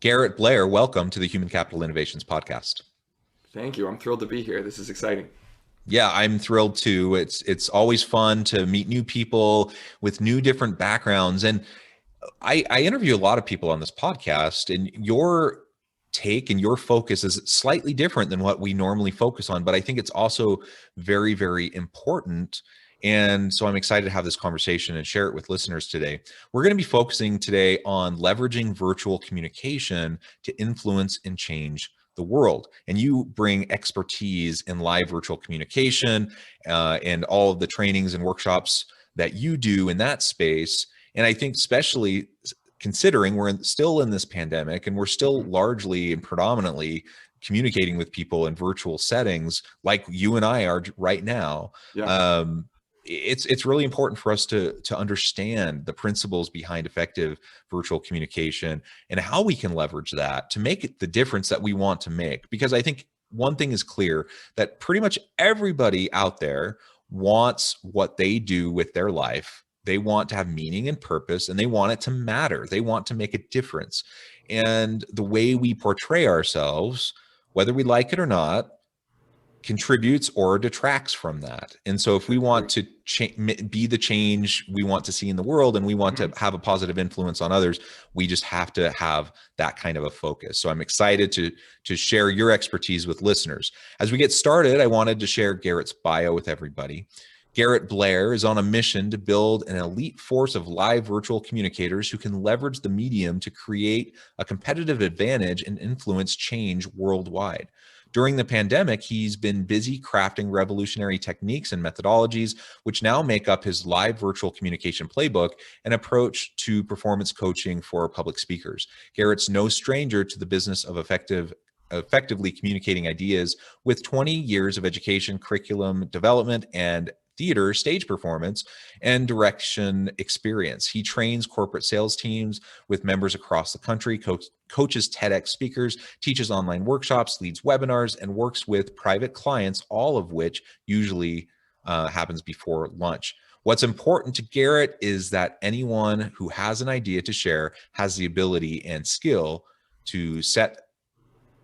Garrett, Blair, welcome to the Human Capital Innovations Podcast. Thank you. I'm thrilled to be here. This is exciting. Yeah, I'm thrilled too. It's always fun to meet new people with new different backgrounds. And I interview a lot of people on this podcast, and your take and your focus is slightly different than what we normally focus on, but I think it's also very, very important. And so I'm excited to have this conversation and share it with listeners today. We're going to be focusing today on leveraging virtual communication to influence and change the world. And you bring expertise in live virtual communication and all of the trainings and workshops that you do in that space. And I think especially considering still in this pandemic and we're still Mhm. largely and predominantly communicating with people in virtual settings like you and I are right now. Yeah. It's really important for us to understand the principles behind effective virtual communication and how we can leverage that to make it the difference that we want to make. Because I think one thing is clear, that pretty much everybody out there wants what they do with their life. They want to have meaning and purpose, and they want it to matter. They want to make a difference. And the way we portray ourselves, whether we like it or not, contributes or detracts from that. And so if I we want agree. to be the change we want to see in the world, and we want to Mhm. have a positive influence on others, we just have to have that kind of a focus. So I'm excited to share your expertise with listeners. As we get started, I wanted to share Garrett's bio with everybody. Garrett Blair is on a mission to build an elite force of live virtual communicators who can leverage the medium to create a competitive advantage and influence change worldwide. During the pandemic, he's been busy crafting revolutionary techniques and methodologies, which now make up his live virtual communication playbook and approach to performance coaching for public speakers. Garrett's no stranger to the business of effectively communicating ideas with 20 years of education, curriculum development, and theater, stage performance, and direction experience. He trains corporate sales teams with members across the country, coaches TEDx speakers, teaches online workshops, leads webinars, and works with private clients, all of which usually happens before lunch. What's important to Garrett is that anyone who has an idea to share has the ability and skill to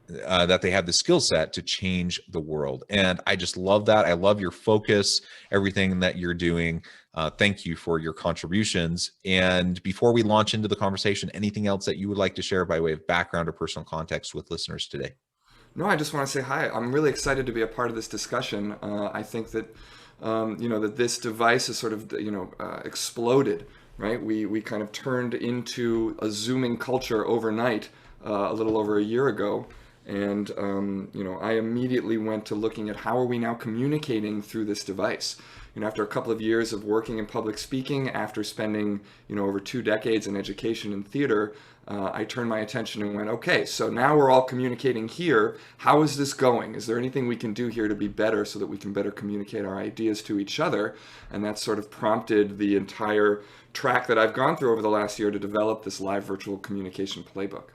that they have the skill set to change the world. And I just love that. I love your focus, everything that you're doing. Thank you for your contributions. And before we launch into the conversation, anything else that you would like to share by way of background or personal context with listeners today? No, I just want to say hi. I'm really excited to be a part of this discussion. I think that that this device has sort of exploded. Right? We kind of turned into a Zooming culture overnight, a little over a year ago. And I immediately went to looking at how are we now communicating through this device. After a couple of years of working in public speaking, after spending over 2 decades in education and theater, I turned my attention and went, okay, so now we're all communicating here. How is this going? Is there anything we can do here to be better so that we can better communicate our ideas to each other? And that sort of prompted the entire track that I've gone through over the last year to develop this live virtual communication playbook.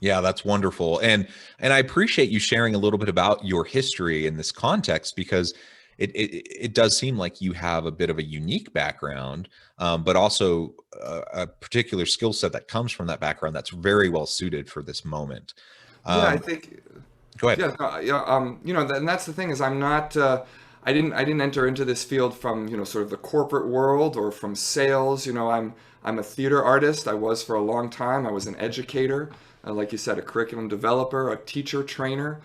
Yeah, that's wonderful. And I appreciate you sharing a little bit about your history in this context, because it does seem like you have a bit of a unique background, but also a particular skill set that comes from that background that's very well suited for this moment. Yeah, I Um, think Go ahead. Yeah, yeah. And that's the thing is I'm not. I didn't enter into this field from sort of the corporate world or from sales. I'm a theater artist. I was for a long time. I was an educator, like you said, a curriculum developer, a teacher trainer.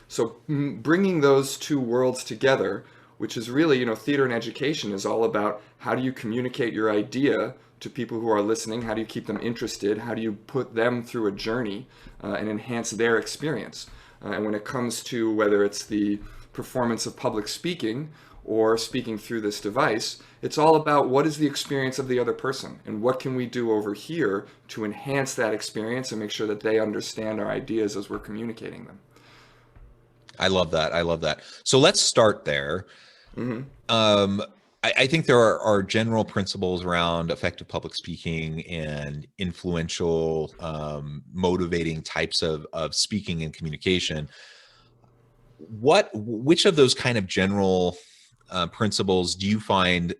So bringing those two worlds together, which is really theater and education is all about how do you communicate your idea to people who are listening? How do you keep them interested? How do you put them through a journey and enhance their experience? And when it comes to whether it's the performance of public speaking or speaking through this device, it's all about what is the experience of the other person and what can we do over here to enhance that experience and make sure that they understand our ideas as we're communicating them. I love that. I love that. So let's start there. Hmm. Um, I think there are general principles around effective public speaking and influential, motivating types of speaking and communication. Which of those kind of general principles do you find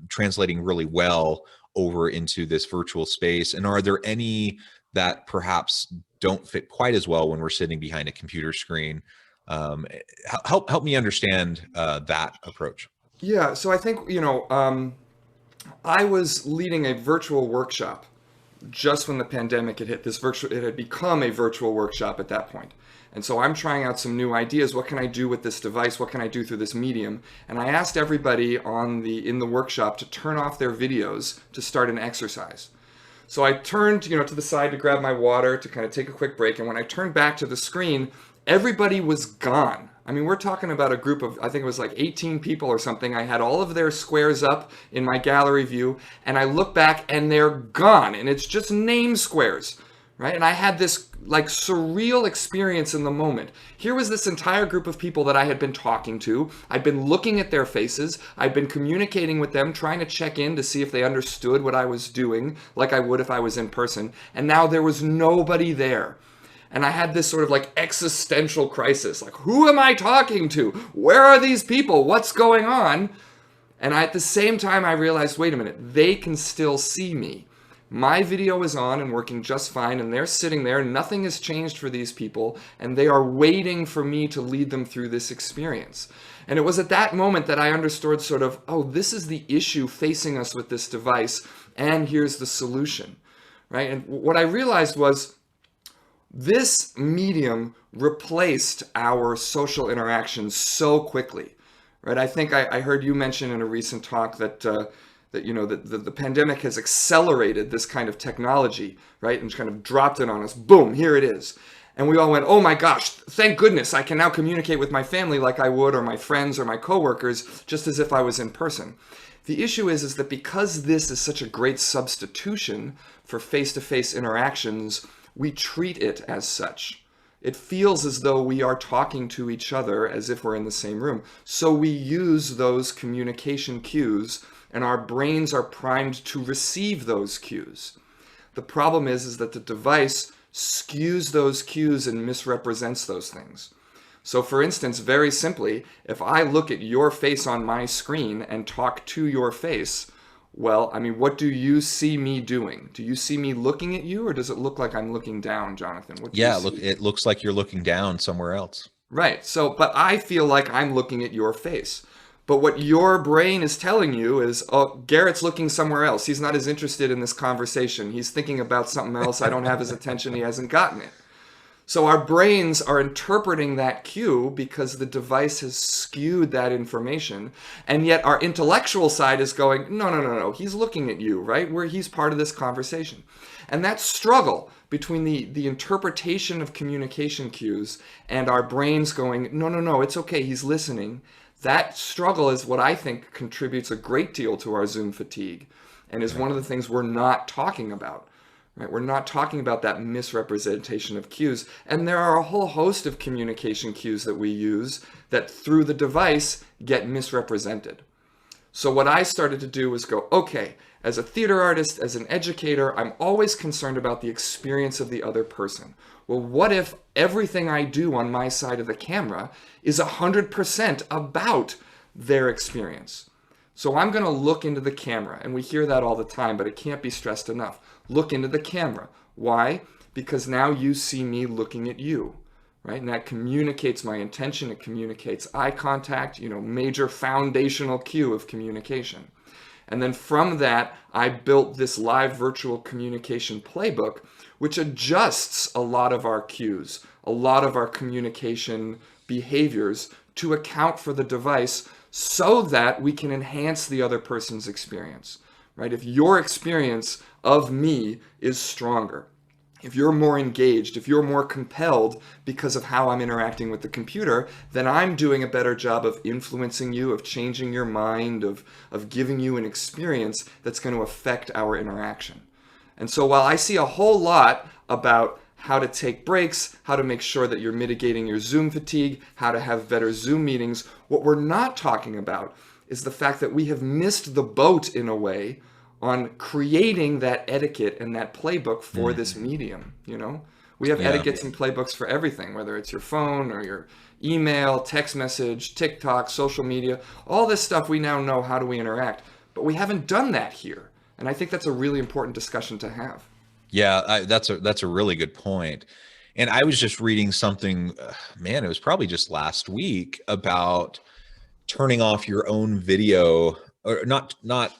translating really well over into this virtual space? And are there any that perhaps don't fit quite as well when we're sitting behind a computer screen. Help me understand that approach. Yeah, so I think, I was leading a virtual workshop just when the pandemic had hit. It had become a virtual workshop at that point. And so I'm trying out some new ideas. What can I do with this device? What can I do through this medium? And I asked everybody in the workshop to turn off their videos to start an exercise. So I turned, to the side to grab my water to kind of take a quick break. And when I turned back to the screen, everybody was gone. I mean, we're talking about a group of, I think it was like 18 people or something. I had all of their squares up in my gallery view, and I look back and they're gone, and it's just name squares, right? And I had this like surreal experience in the moment. Here was this entire group of people that I had been talking to. I'd been looking at their faces. I'd been communicating with them, trying to check in to see if they understood what I was doing, like I would if I was in person. And now there was nobody there. And I had this sort of like existential crisis. Like, who am I talking to? Where are these people? What's going on? And at the same time, I realized, wait a minute, they can still see me. My video is on and working just fine, and they're sitting there. Nothing has changed for these people, and they are waiting for me to lead them through this experience. And it was at that moment that I understood sort of, oh, this is the issue facing us with this device, and here's the solution, right? And what I realized was, this medium replaced our social interactions so quickly, right? I think I heard you mention in a recent talk that the pandemic has accelerated this kind of technology, right? And kind of dropped it on us. Boom, here it is. And we all went, oh my gosh, thank goodness I can now communicate with my family like I would, or my friends or my coworkers, just as if I was in person. The issue is that because this is such a great substitution for face-to-face interactions, we treat it as such. It feels as though we are talking to each other as if we're in the same room. So we use those communication cues, and our brains are primed to receive those cues. The problem is that the device skews those cues and misrepresents those things. So for instance, very simply, if I look at your face on my screen and talk to your face, well, I mean, what do you see me doing? Do you see me looking at you, or does it look like I'm looking down, Jonathan? What do you see? Look, it looks like you're looking down somewhere else. Right. So, but I feel like I'm looking at your face. But what your brain is telling you is, oh, Garrett's looking somewhere else. He's not as interested in this conversation. He's thinking about something else. I don't have his attention. He hasn't gotten it. So our brains are interpreting that cue because the device has skewed that information. And yet our intellectual side is going, no, he's looking at you, right? He's part of this conversation. And that struggle between the interpretation of communication cues and our brains going, no, it's okay, he's listening. That struggle is what I think contributes a great deal to our Zoom fatigue, and is one of the things we're not talking about. Right? We're not talking about that misrepresentation of cues. And there are a whole host of communication cues that we use that through the device get misrepresented. So what I started to do was go, okay, as a theater artist, as an educator, I'm always concerned about the experience of the other person. Well, what if everything I do on my side of the camera is 100% about their experience? So I'm going to look into the camera, and we hear that all the time, but it can't be stressed enough. Look into the camera. Why? Because now you see me looking at you, right? And that communicates my intention. It communicates eye contact, major foundational cue of communication. And then from that, I built this live virtual communication playbook, which adjusts a lot of our cues, a lot of our communication behaviors to account for the device so that we can enhance the other person's experience, right? If your experience of me is stronger, if you're more engaged, if you're more compelled because of how I'm interacting with the computer, then I'm doing a better job of influencing you, of changing your mind, of giving you an experience that's going to affect our interaction. And so while I see a whole lot about how to take breaks, how to make sure that you're mitigating your Zoom fatigue, how to have better Zoom meetings, what we're not talking about is the fact that we have missed the boat in a way on creating that etiquette and that playbook for this medium. We have etiquettes and playbooks for everything, whether it's your phone or your email, text message, TikTok, social media, all this stuff. We now know how do we interact, but we haven't done that here. And I think that's a really important discussion to have. Yeah, that's a really good point. And I was just reading something, man, it was probably just last week about turning off your own video, or not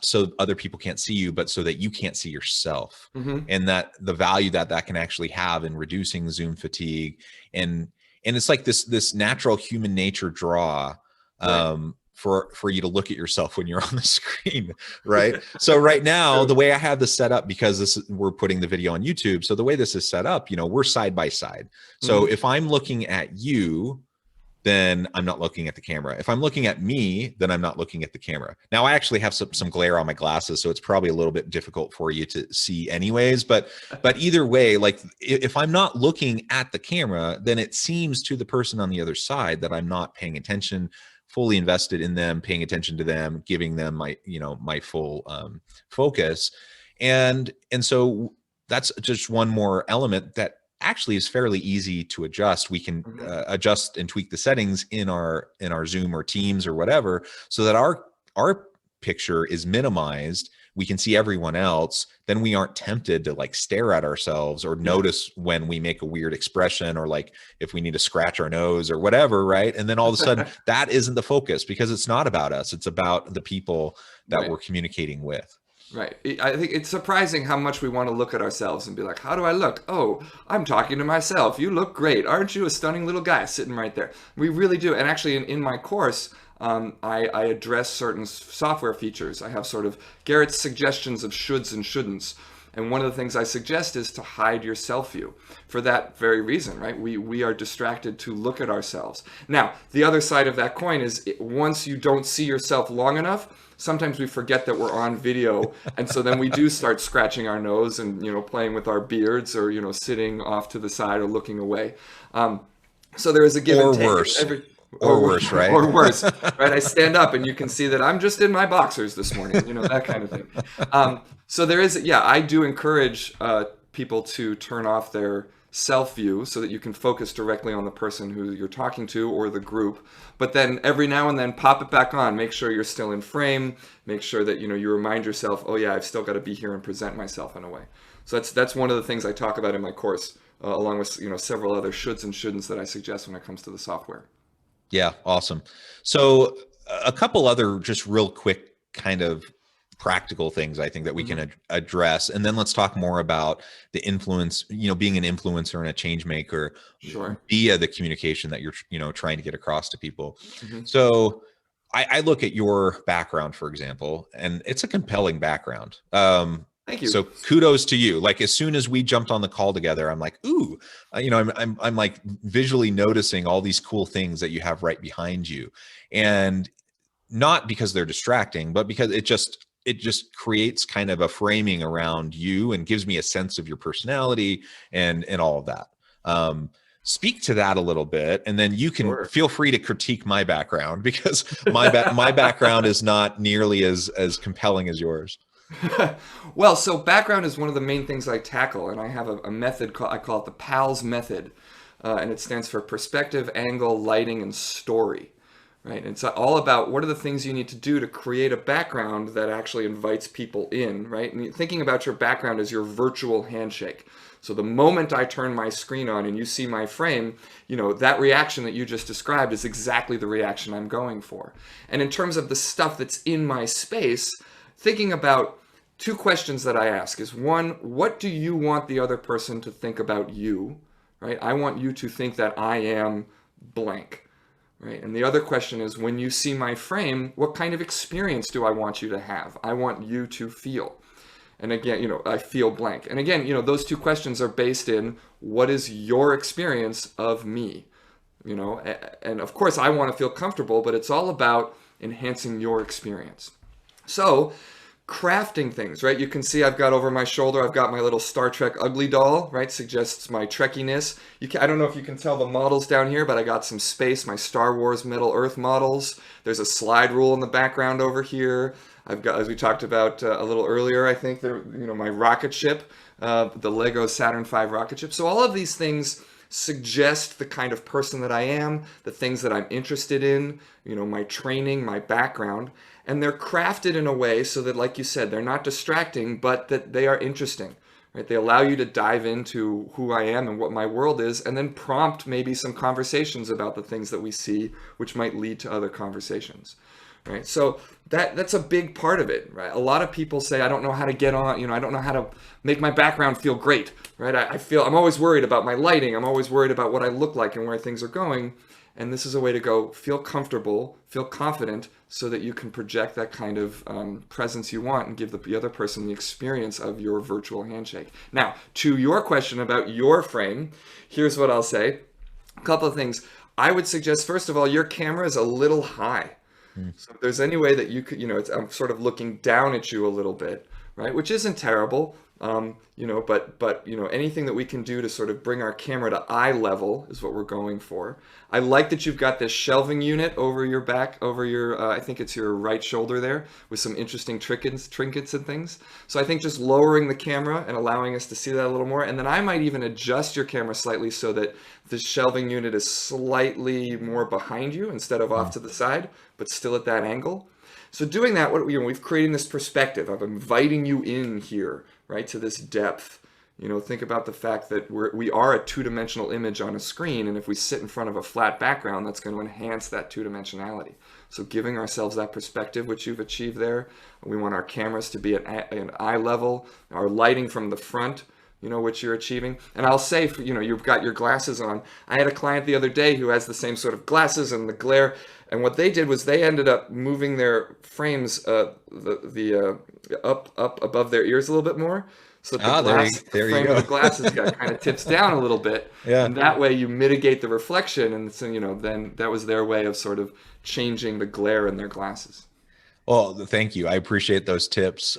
so other people can't see you, but so that you can't see yourself. Hmm. And that the value that that can actually have in reducing Zoom fatigue. And it's like this natural human nature draw, Right. for you to look at yourself when you're on the screen, right? So right now, True. the way I have this set up, because we're putting the video on YouTube, so the way this is set up, we're side by side. So Hmm. if I'm looking at you, then I'm not looking at the camera. If I'm looking at me, then I'm not looking at the camera. Now I actually have some glare on my glasses, so it's probably a little bit difficult for you to see anyways, but either way, like if I'm not looking at the camera, then it seems to the person on the other side that I'm not paying attention, fully invested in them, paying attention to them, giving them my full focus. And so that's just one more element that actually is fairly easy to adjust. We can Hmm. adjust and tweak the settings in our Zoom or Teams or whatever, so that our picture is minimized. We can see everyone else. Then we aren't tempted to like stare at ourselves or Yeah. notice when we make a weird expression, or like if we need to scratch our nose or whatever, right? And then all of a sudden that isn't the focus, because it's not about us. It's about the people that Right. we're communicating with. Right. I think it's surprising how much we want to look at ourselves and be like, how do I look? Oh, I'm talking to myself. You look great. Aren't you a stunning little guy sitting right there? We really do. And actually, in my course, I address certain software features. I have sort of Garrett's suggestions of shoulds and shouldn'ts. And one of the things I suggest is to hide your self view for that very reason, right? We are distracted to look at ourselves. Now, the other side of that coin is once you don't see yourself long enough, sometimes we forget that we're on video, and so then we do start scratching our nose and playing with our beards, or sitting off to the side or looking away. So there is a give and Or take. worse. Every Or worse, right? or worse, right? I stand up and you can see that I'm just in my boxers this morning, that kind of thing. So there is, yeah, I do encourage people to turn off their self view so that you can focus directly on the person who you're talking to or the group. But then every now and then pop it back on. Make sure you're still in frame. Make sure that you remind yourself, oh yeah, I've still got to be here and present myself in a way. So that's one of the things I talk about in my course, along with several other shoulds and shouldn'ts that I suggest when it comes to the software. Yeah, awesome. So a couple other just real quick kind of practical things I think that we Hmm. can address, and then let's talk more about the influence, being an influencer and a change maker Sure. via the communication that you're trying to get across to people. Hmm. So I look at your background, for example, and it's a compelling background. Thank So you. kudos to you. Like as soon as we jumped on the call together, I'm like, ooh, I'm like visually noticing all these cool things that you have right behind you, and not because they're distracting, but because it just creates kind of a framing around you and gives me a sense of your personality and all of that. Speak to that a little bit, and then you can Sure. feel free to critique my background, because my background is not nearly as compelling as yours. Well, so background is one of the main things I tackle, and I have a method I call it the PALS method, and it stands for perspective, angle, lighting, and story. Right? And it's all about what are the things you need to do to create a background that actually invites people in, right? And thinking about your background as your virtual handshake. So the moment I turn my screen on and you see my frame, that reaction that you just described is exactly the reaction I'm going for. And in terms of the stuff that's in my space, thinking about two questions that I ask is one, what do you want the other person to think about you, right? I want you to think that I am blank. Right. And the other question is, when you see my frame, what kind of experience do I want you to have? I want you to feel. And again, I feel blank. And again, those two questions are based in what is your experience of me? And of course I want to feel comfortable, but it's all about enhancing your experience. So crafting things, right? You can see I've got over my shoulder, I've got my little Star Trek ugly doll, right? Suggests my Trekkiness. I don't know if you can tell the models down here, but I got some space, my Star Wars Middle Earth models. There's a slide rule in the background over here. I've got, as we talked about a little earlier, I think, my rocket ship, the Lego Saturn V rocket ship. So all of these things suggest the kind of person that I am, the things that I'm interested in, my training, my background. And they're crafted in a way so that, like you said, they're not distracting, but that they are interesting, right? They allow you to dive into who I am and what my world is, and then prompt maybe some conversations about the things that we see, which might lead to other conversations. Right. So that's a big part of it, right? A lot of people say, I don't know how to get on, I don't know how to make my background feel great, right? I feel I'm always worried about my lighting. I'm always worried about what I look like and where things are going. And this is a way to go feel comfortable, feel confident, so that you can project that kind of presence you want and give the other person the experience of your virtual handshake. Now, to your question about your frame, here's what I'll say. A couple of things. I would suggest, first of all, your camera is a little high. So if there's any way that you could, I'm sort of looking down at you a little bit, right? Which isn't terrible, but anything that we can do to sort of bring our camera to eye level is what we're going for. I like that you've got this shelving unit over your back, over your, I think it's your right shoulder there, with some interesting trinkets and things. So I think just lowering the camera and allowing us to see that a little more, and then I might even adjust your camera slightly so that the shelving unit is slightly more behind you instead of off to the side, but still at that angle. So doing that, we've created this perspective of inviting you in here, right, to this depth. Think about the fact that we are a two-dimensional image on a screen, and if we sit in front of a flat background, that's going to enhance that two-dimensionality. So giving ourselves that perspective, which you've achieved there. We want our cameras to be at an eye level, our lighting from the front, which you're achieving. And I'll say, you've got your glasses on. I had a client the other day who has the same sort of glasses and the glare, and what they did was they ended up moving their frames up above their ears a little bit more. So that the frame of the glasses kind of tips down a little bit. Yeah. And that way you mitigate the reflection. And so, then that was their way of sort of changing the glare in their glasses. Well, thank you. I appreciate those tips.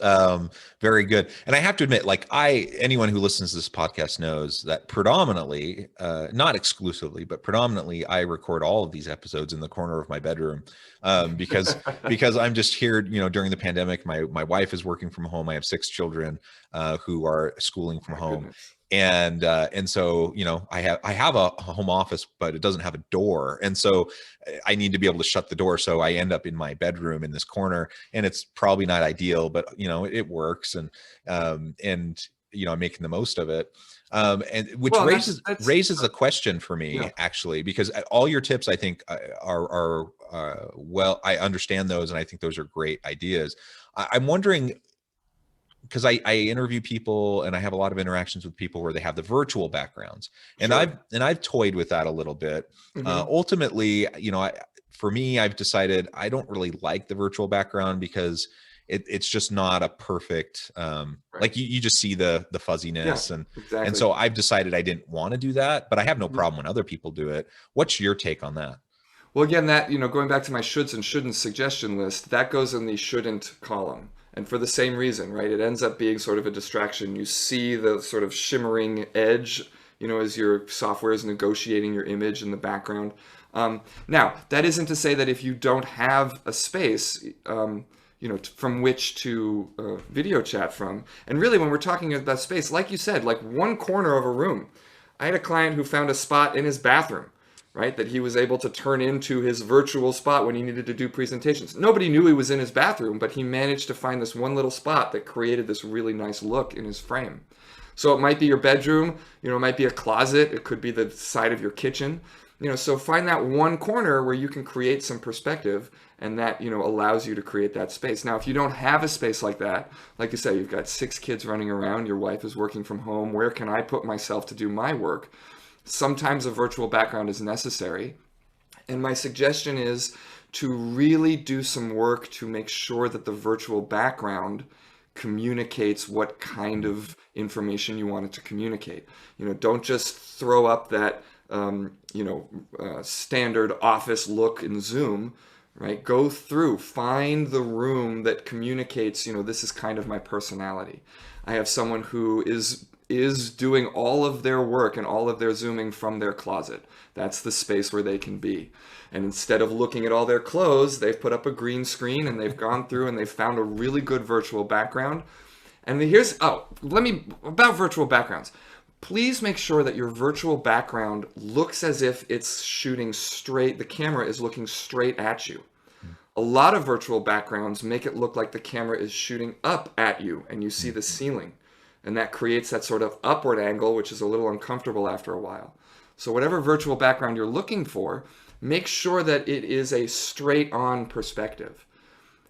Very good. And I have to admit, anyone who listens to this podcast knows that predominantly, not exclusively, but predominantly, I record all of these episodes in the corner of my bedroom because I'm just here. During the pandemic, my wife is working from home. I have 6 children who are schooling from home. Goodness. And so I have a home office, but it doesn't have a door, and so I need to be able to shut the door. So I end up in my bedroom in this corner, and it's probably not ideal, but it works, and I'm making the most of it. And which raises a question for me, actually, because all your tips I think are well, I understand those, and I think those are great ideas. I'm wondering, because I interview people and I have a lot of interactions with people where they have the virtual backgrounds, and Sure. I've toyed with that a little bit. Mm-hmm. Ultimately, for me, I've decided I don't really like the virtual background because it's just not a perfect, Right. like you just see the fuzziness, Yeah, and exactly. so I've decided I didn't want to do that, but I have no problem when other people do it. What's your take on that? Well, again, that, going back to my shoulds and shouldn't suggestion list, that goes in the shouldn't column. And for the same reason, right? It ends up being sort of a distraction. You see the sort of shimmering edge, as your software is negotiating your image in the background. Now, that isn't to say that if you don't have a space, from which to video chat from. And really, when we're talking about space, like you said, like one corner of a room. I had a client who found a spot in his bathroom, right, that he was able to turn into his virtual spot when he needed to do presentations. Nobody knew he was in his bathroom, but he managed to find this one little spot that created this really nice look in his frame. So it might be your bedroom, it might be a closet, it could be the side of your kitchen. So find that one corner where you can create some perspective, and that, allows you to create that space. Now, if you don't have a space like that, like you say, you've got 6 kids running around, your wife is working from home, where can I put myself to do my work? Sometimes a virtual background is necessary. And my suggestion is to really do some work to make sure that the virtual background communicates what kind of information you want it to communicate. Don't just throw up that standard office look in Zoom, right? Go through, find the room that communicates, this is kind of my personality. I have someone who is doing all of their work and all of their Zooming from their closet. That's the space where they can be. And instead of looking at all their clothes, they've put up a green screen and they've gone through and they've found a really good virtual background. And about virtual backgrounds. Please make sure that your virtual background looks as if it's shooting straight, the camera is looking straight at you. A lot of virtual backgrounds make it look like the camera is shooting up at you and you see the ceiling. And that creates that sort of upward angle, which is a little uncomfortable after a while. So whatever virtual background you're looking for, make sure that it is a straight on perspective.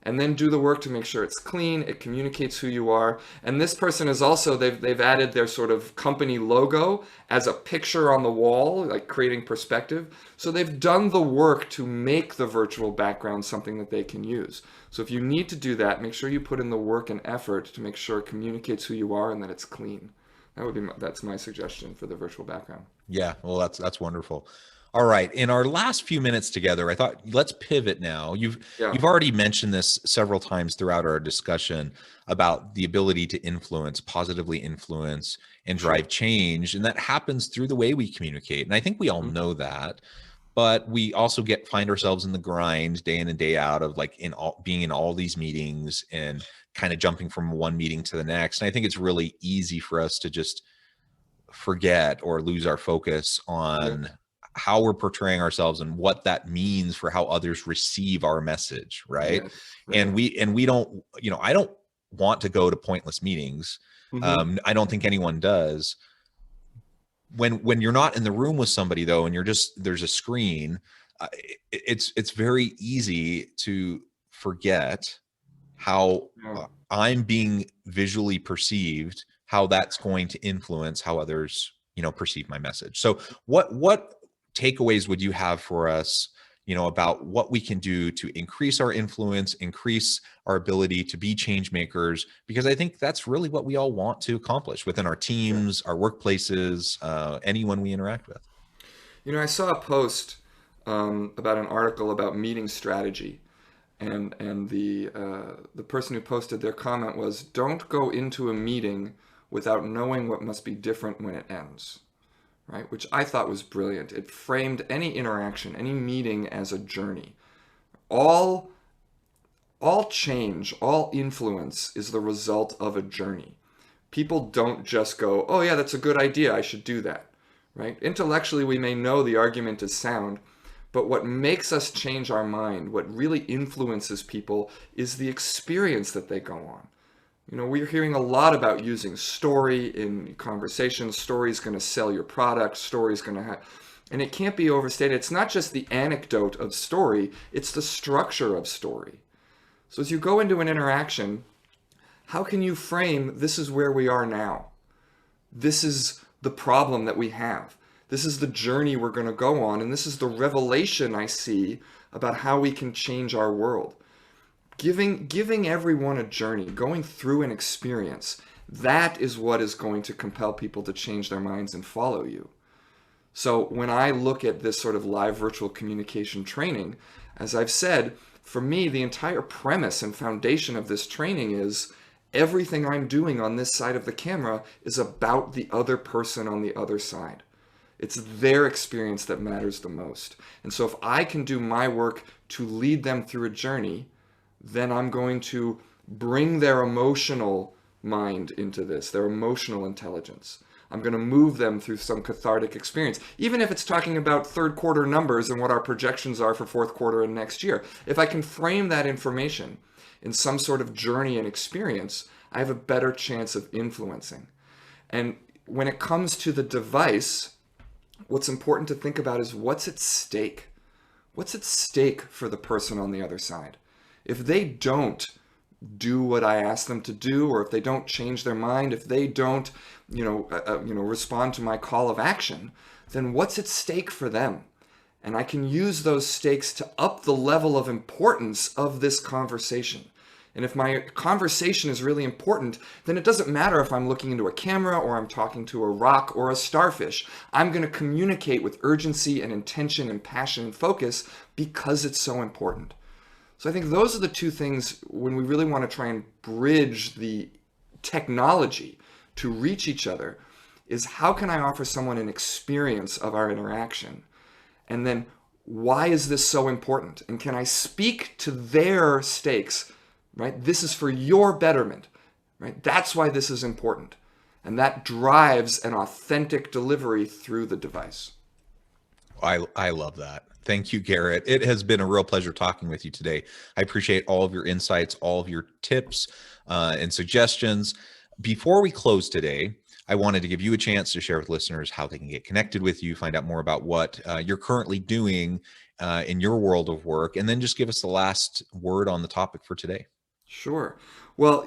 And then do the work to make sure it's clean, it communicates who you are. And this person is also, they've added their sort of company logo as a picture on the wall, like creating perspective. So they've done the work to make the virtual background something that they can use. So if you need to do that, make sure you put in the work and effort to make sure it communicates who you are and that it's clean. That's my suggestion for the virtual background. Yeah, well, that's wonderful. All right. In our last few minutes together, I thought let's pivot now. You've already mentioned this several times throughout our discussion about the ability to influence, positively influence and drive change. And that happens through the way we communicate. And I think we all know that, but we also find ourselves in the grind day in and day out of like being in all these meetings and kind of jumping from one meeting to the next. And I think it's really easy for us to just forget or lose our focus on how we're portraying ourselves and what that means for how others receive our message, right? And we don't, I don't want to go to pointless meetings. I don't think anyone does. When you're not in the room with somebody though, and there's a screen, it's very easy to forget how I'm being visually perceived, how that's going to influence how others, perceive my message. So what takeaways would you have for us, about what we can do to increase our influence, increase our ability to be change makers? Because I think that's really what we all want to accomplish within our teams, our workplaces, anyone we interact with. I saw a post about an article about meeting strategy, and the person who posted their comment was, "Don't go into a meeting without knowing what must be different when it ends." Right? Which I thought was brilliant. It framed any interaction, any meeting as a journey. All change, all influence is the result of a journey. People don't just go, "Oh yeah, that's a good idea, I should do that." Right? Intellectually, we may know the argument is sound, but what makes us change our mind, what really influences people, is the experience that they go on. We're hearing a lot about using story in conversations. Story is going to sell your product. Story is going to have, and it can't be overstated. It's not just the anecdote of story, it's the structure of story. So as you go into an interaction, how can you frame, this is where we are now? This is the problem that we have. This is the journey we're going to go on, and this is the revelation I see about how we can change our world. Giving everyone a journey, going through an experience, that is what is going to compel people to change their minds and follow you. So when I look at this sort of live virtual communication training, as I've said, for me, the entire premise and foundation of this training is everything I'm doing on this side of the camera is about the other person on the other side. It's their experience that matters the most. And so if I can do my work to lead them through a journey, then I'm going to bring their emotional mind into this, their emotional intelligence. I'm going to move them through some cathartic experience, even if it's talking about third quarter numbers and what our projections are for fourth quarter and next year. If I can frame that information in some sort of journey and experience, I have a better chance of influencing. And when it comes to the device, what's important to think about is what's at stake. What's at stake for the person on the other side? If they don't do what I ask them to do, or if they don't change their mind, if they don't, respond to my call of action, then what's at stake for them? And I can use those stakes to up the level of importance of this conversation. And if my conversation is really important, then it doesn't matter if I'm looking into a camera or I'm talking to a rock or a starfish. I'm going to communicate with urgency and intention and passion and focus because it's so important. So I think those are the two things when we really want to try and bridge the technology to reach each other, is how can I offer someone an experience of our interaction? And then why is this so important? And can I speak to their stakes, right? This is for your betterment, right? That's why this is important. And that drives an authentic delivery through the device. I love that. Thank you, Garrett. It has been a real pleasure talking with you today. I appreciate all of your insights, all of your tips and suggestions. Before we close today, I wanted to give you a chance to share with listeners how they can get connected with you, find out more about what you're currently doing in your world of work, and then just give us the last word on the topic for today. Sure. Well,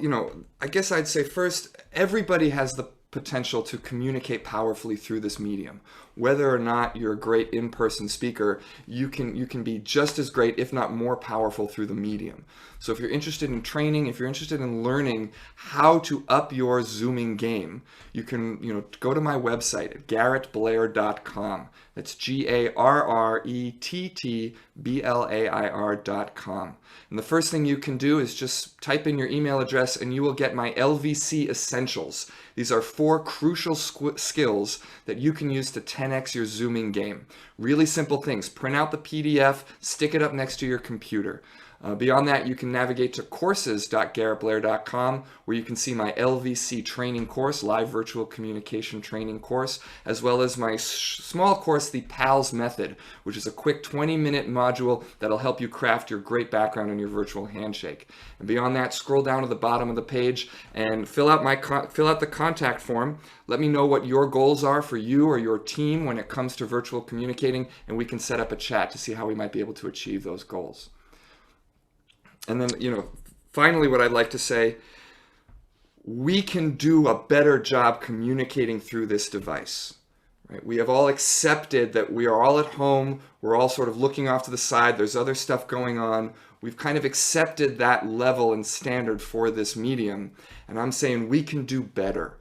I guess I'd say first, everybody has the potential to communicate powerfully through this medium. Whether or not you're a great in-person speaker, you can be just as great, if not more powerful, through the medium. So if you're interested in training, if you're interested in learning how to up your Zooming game, you can go to my website at garrettblair.com. That's GarrettBlair.com. And the first thing you can do is just type in your email address and you will get my LVC Essentials. These are 4 crucial skills that you can use to 10x your Zooming game. Really simple things. Print out the PDF, stick it up next to your computer. Beyond that, you can navigate to courses.garrettblair.com, where you can see my LVC training course, live virtual communication training course, as well as my small course, the PALS Method, which is a quick 20-minute module that'll help you craft your great background in your virtual handshake. And beyond that, scroll down to the bottom of the page and fill out the contact form. Let me know what your goals are for you or your team when it comes to virtual communicating, and we can set up a chat to see how we might be able to achieve those goals. And then, finally, what I'd like to say, we can do a better job communicating through this device. Right? We have all accepted that we are all at home. We're all sort of looking off to the side. There's other stuff going on. We've kind of accepted that level and standard for this medium. And I'm saying we can do better.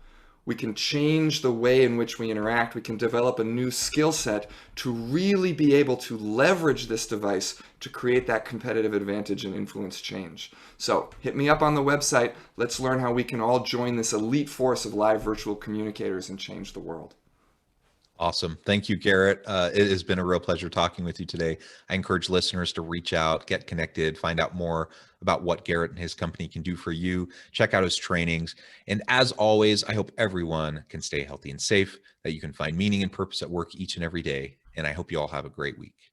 We can change the way in which we interact. We can develop a new skill set to really be able to leverage this device to create that competitive advantage and influence change. So hit me up on the website. Let's learn how we can all join this elite force of live virtual communicators and change the world. Awesome. Thank you, Garrett. It has been a real pleasure talking with you today. I encourage listeners to reach out, get connected, find out more about what Garrett and his company can do for you. Check out his trainings. And as always, I hope everyone can stay healthy and safe, that you can find meaning and purpose at work each and every day. And I hope you all have a great week.